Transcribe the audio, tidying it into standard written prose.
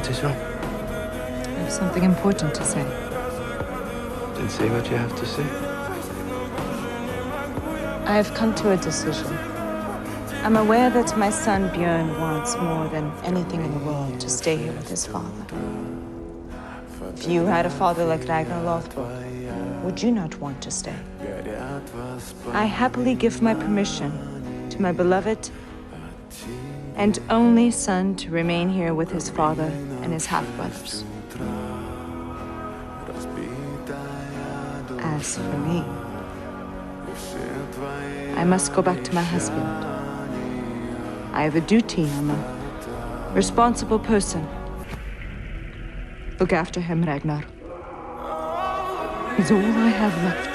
What is wrong? I have something important to say. Then say what you have to say. I have come to a decision. I'm aware that my son Bjorn wants more than anything in the world to stay here with his father. If you had a father like Ragnar Lothbrok, would you not want to stay? I happily give my permission to my beloved and only son to remain here with his father and his half-brothers. As for me, I must go back to my husband. I have a duty. I'm a responsible person. Look after him, Ragnar. He's all I have left.